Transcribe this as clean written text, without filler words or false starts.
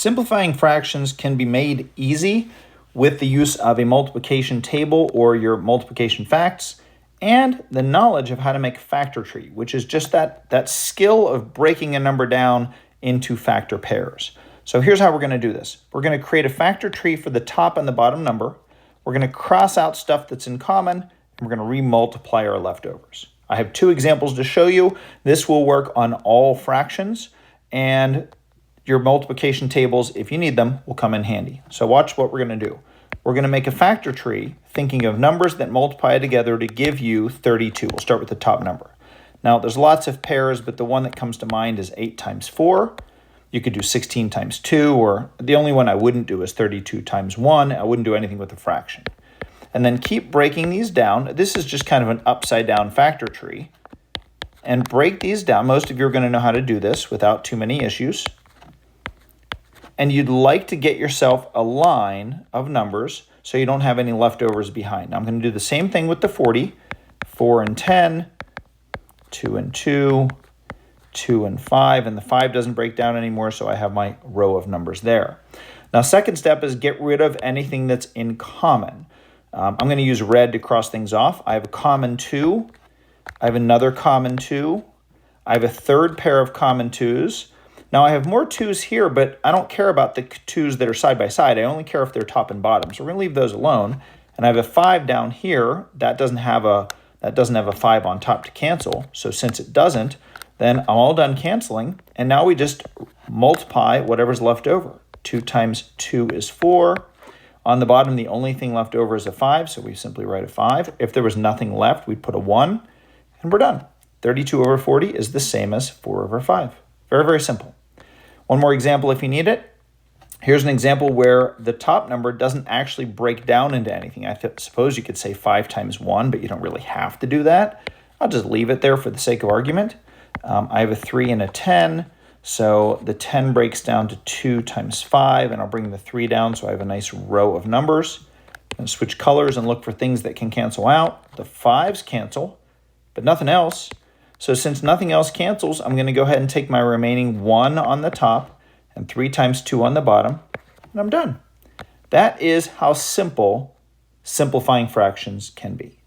Simplifying fractions can be made easy with the use of a multiplication table or your multiplication facts and the knowledge of how to make a factor tree, which is just that skill of breaking a number down into factor pairs. So here's how we're going to do this. We're going to create a factor tree for the top and the bottom number. We're going to cross out stuff that's in common, and we're going to remultiply our leftovers. I have two examples to show you. This will work on all fractions, and your multiplication tables, if you need them, will come in handy. So watch what we're going to do. We're going to make a factor tree thinking of numbers that multiply together to give you 32. We'll start with the top number. Now, there's lots of pairs, but the one that comes to mind is 8 times 4. You could do 16 times 2, or the only one I wouldn't do is 32 times 1. I wouldn't do anything with a fraction. And then keep breaking these down. This is just kind of an upside down factor tree. And break these down. Most of you are going to know how to do this without too many issues. And you'd like to get yourself a line of numbers so you don't have any leftovers behind. Now I'm going to do the same thing with the 40. 4 and 10, 2 and 2, 2 and 5, and the 5 doesn't break down anymore, so I have my row of numbers there. Now, second step is get rid of anything that's in common. I'm going to use red to cross things off. I have a common 2. I have another common 2. I have a third pair of common 2s. Now, I have more 2s here, but I don't care about the 2s that are side by side. I only care if they're top and bottom, so we're going to leave those alone. And I have a 5 down here. That doesn't have a 5 on top to cancel. So since it doesn't, then I'm all done canceling. And now we just multiply whatever's left over. 2 times 2 is 4. On the bottom, the only thing left over is a 5, so we simply write a 5. If there was nothing left, we'd put a 1, and we're done. 32 over 40 is the same as 4 over 5. Very, very simple. One more example if you need it. Here's an example where the top number doesn't actually break down into anything. I suppose you could say 5 times 1, but you don't really have to do that. I'll just leave it there for the sake of argument. I have a 3 and a 10, so the 10 breaks down to 2 times 5, and I'll bring the 3 down so I have a nice row of numbers. I'm going to switch colors and look for things that can cancel out. The 5s cancel, but nothing else. So since nothing else cancels, I'm going to go ahead and take my remaining 1 on the top and 3 times 2 on the bottom, and I'm done. That is how simple simplifying fractions can be.